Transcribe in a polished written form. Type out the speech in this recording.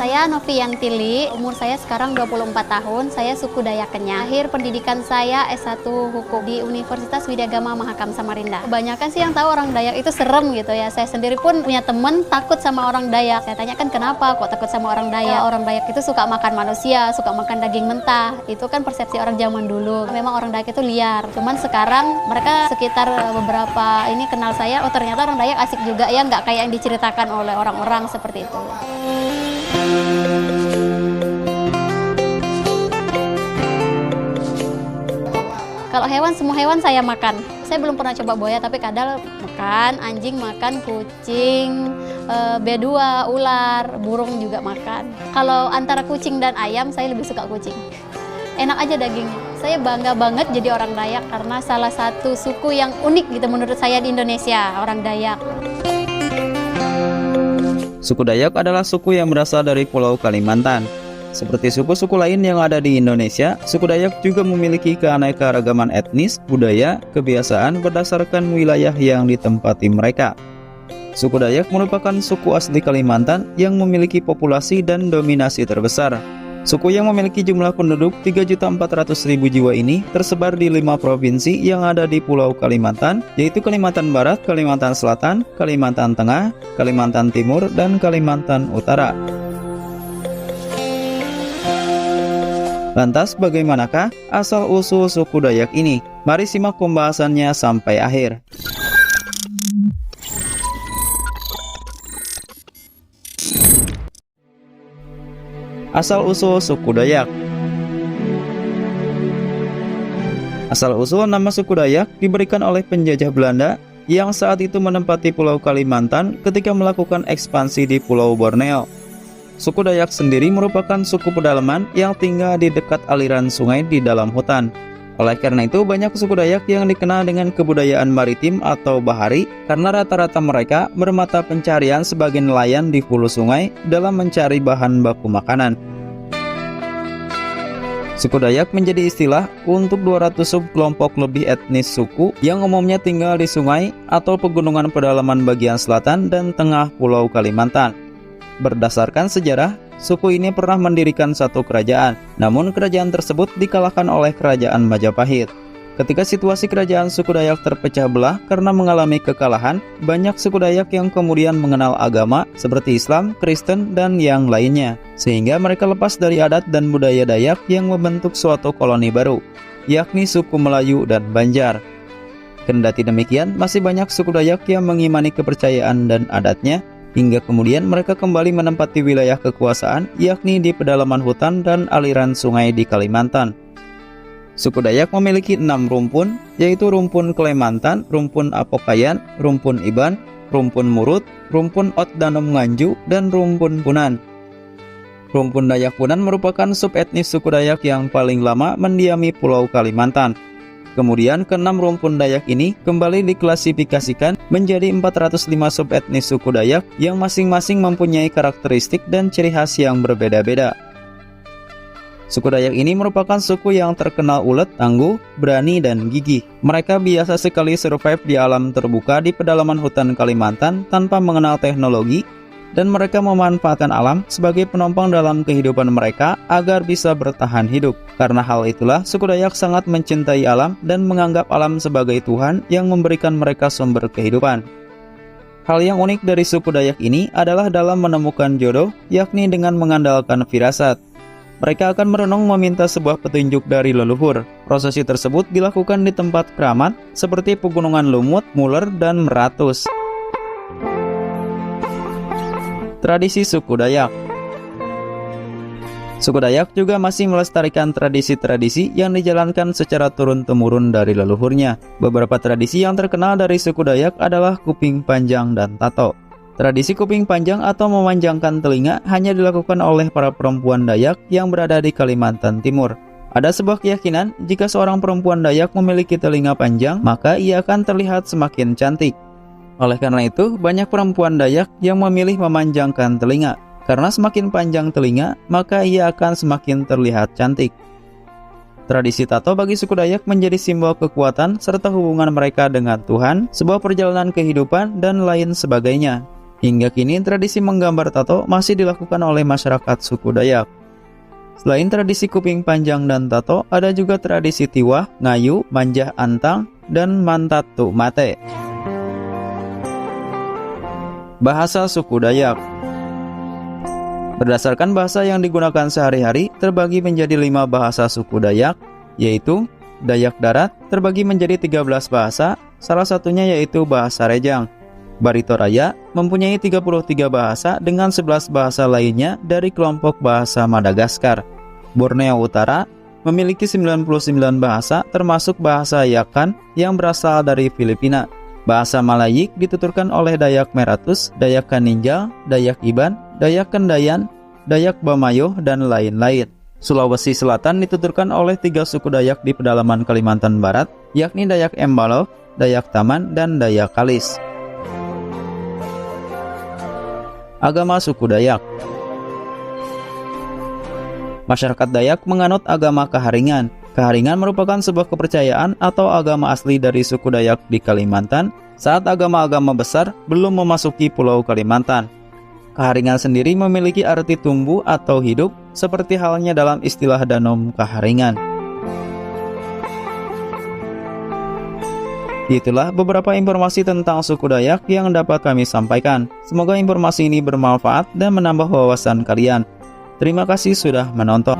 Saya Noviantili, umur saya sekarang 24 tahun, saya suku Dayak Kenyah. Akhir pendidikan saya S1 Hukum di Universitas Widyagama Mahakam Samarinda. Kebanyakan sih yang tahu orang Dayak itu serem gitu ya. Saya sendiri pun punya teman takut sama orang Dayak. Saya tanyakan kenapa kok takut sama orang Dayak? Orang Dayak itu suka makan manusia, suka makan daging mentah. Itu kan persepsi orang zaman dulu. Memang orang Dayak itu liar. Cuman sekarang mereka sekitar beberapa ini kenal saya, oh ternyata orang Dayak asik juga ya, nggak kayak yang diceritakan oleh orang-orang seperti itu. Kalau hewan, semua hewan saya makan. Saya belum pernah coba buaya, tapi kadal makan, anjing makan, kucing, B2, ular, burung juga makan. Kalau antara kucing dan ayam, saya lebih suka kucing. Enak aja dagingnya. Saya bangga banget jadi orang Dayak karena salah satu suku yang unik gitu menurut saya di Indonesia, orang Dayak. Suku Dayak adalah suku yang berasal dari Pulau Kalimantan. Seperti suku-suku lain yang ada di Indonesia, suku Dayak juga memiliki keanekaragaman etnis, budaya, kebiasaan berdasarkan wilayah yang ditempati mereka. Suku Dayak merupakan suku asli Kalimantan yang memiliki populasi dan dominasi terbesar. Suku yang memiliki jumlah penduduk 3.400.000 jiwa ini tersebar di 5 provinsi yang ada di Pulau Kalimantan, yaitu Kalimantan Barat, Kalimantan Selatan, Kalimantan Tengah, Kalimantan Timur, dan Kalimantan Utara. Lantas bagaimanakah asal-usul suku Dayak ini? Mari simak pembahasannya sampai akhir. Asal-usul suku Dayak. Asal-usul nama suku Dayak diberikan oleh penjajah Belanda yang saat itu menempati Pulau Kalimantan ketika melakukan ekspansi di Pulau Borneo. Suku Dayak sendiri merupakan suku pedalaman yang tinggal di dekat aliran sungai di dalam hutan. Oleh karena itu, banyak suku Dayak yang dikenal dengan kebudayaan maritim atau bahari karena rata-rata mereka bermata pencarian sebagai nelayan di hulu sungai dalam mencari bahan baku makanan. Suku Dayak menjadi istilah untuk 200 subkelompok lebih etnis suku yang umumnya tinggal di sungai atau pegunungan pedalaman bagian selatan dan tengah Pulau Kalimantan. Berdasarkan sejarah, suku ini pernah mendirikan satu kerajaan, namun kerajaan tersebut dikalahkan oleh kerajaan Majapahit. Ketika situasi kerajaan suku Dayak terpecah belah karena mengalami kekalahan, banyak suku Dayak yang kemudian mengenal agama seperti Islam, Kristen, dan yang lainnya, sehingga mereka lepas dari adat dan budaya Dayak yang membentuk suatu koloni baru, yakni suku Melayu dan Banjar. Kendati demikian, masih banyak suku Dayak yang mengimani kepercayaan dan adatnya, hingga kemudian mereka kembali menempati wilayah kekuasaan, yakni di pedalaman hutan dan aliran sungai di Kalimantan. Suku Dayak memiliki 6 rumpun, yaitu rumpun Klemantan, rumpun Apokayan, rumpun Iban, rumpun Murut, rumpun Ot Danom Nganju, dan rumpun Punan. Rumpun Dayak Punan merupakan subetnis suku Dayak yang paling lama mendiami Pulau Kalimantan. Kemudian ke-6 rumpun Dayak ini kembali diklasifikasikan menjadi 405 subetnis suku Dayak yang masing-masing mempunyai karakteristik dan ciri khas yang berbeda-beda. Suku Dayak ini merupakan suku yang terkenal ulet, tangguh, berani, dan gigih. Mereka biasa sekali survive di alam terbuka di pedalaman hutan Kalimantan tanpa mengenal teknologi, dan mereka memanfaatkan alam sebagai penopang dalam kehidupan mereka agar bisa bertahan hidup. Karena hal itulah, suku Dayak sangat mencintai alam dan menganggap alam sebagai Tuhan yang memberikan mereka sumber kehidupan. Hal yang unik dari suku Dayak ini adalah dalam menemukan jodoh, yakni dengan mengandalkan firasat. Mereka akan merenung meminta sebuah petunjuk dari leluhur. Prosesi tersebut dilakukan di tempat keramat seperti Pegunungan Lumut, Muler, dan Meratus. Tradisi suku Dayak. Suku Dayak juga masih melestarikan tradisi-tradisi yang dijalankan secara turun-temurun dari leluhurnya. Beberapa tradisi yang terkenal dari suku Dayak adalah kuping panjang dan tato. Tradisi kuping panjang atau memanjangkan telinga hanya dilakukan oleh para perempuan Dayak yang berada di Kalimantan Timur. Ada sebuah keyakinan, jika seorang perempuan Dayak memiliki telinga panjang, maka ia akan terlihat semakin cantik. Oleh karena itu, banyak perempuan Dayak yang memilih memanjangkan telinga. Karena semakin panjang telinga, maka ia akan semakin terlihat cantik. Tradisi tato bagi suku Dayak menjadi simbol kekuatan serta hubungan mereka dengan Tuhan, sebuah perjalanan kehidupan, dan lain sebagainya. Hingga kini tradisi menggambar tato masih dilakukan oleh masyarakat suku Dayak. Selain tradisi kuping panjang dan tato, ada juga tradisi tiwah, ngayu, manjah antang, dan mantatu mate. Bahasa suku Dayak. Berdasarkan bahasa yang digunakan sehari-hari, terbagi menjadi 5 bahasa suku Dayak, yaitu Dayak Darat terbagi menjadi 13 bahasa, salah satunya yaitu bahasa Rejang. Barito Raya mempunyai 33 bahasa dengan 11 bahasa lainnya dari kelompok bahasa Madagaskar. Borneo Utara memiliki 99 bahasa termasuk bahasa Yakan yang berasal dari Filipina. Bahasa Malayik dituturkan oleh Dayak Meratus, Dayak Kaninjal, Dayak Iban, Dayak Kendayan, Dayak Bamayo, dan lain-lain. Sulawesi Selatan dituturkan oleh 3 suku Dayak di pedalaman Kalimantan Barat, yakni Dayak Embalo, Dayak Taman, dan Dayak Kalis. Agama suku Dayak. Masyarakat Dayak menganut agama Kaharingan. Kaharingan merupakan sebuah kepercayaan atau agama asli dari suku Dayak di Kalimantan saat agama-agama besar belum memasuki Pulau Kalimantan. Kaharingan sendiri memiliki arti tumbuh atau hidup seperti halnya dalam istilah Danom Kaharingan. Itulah beberapa informasi tentang suku Dayak yang dapat kami sampaikan. Semoga informasi ini bermanfaat dan menambah wawasan kalian. Terima kasih sudah menonton.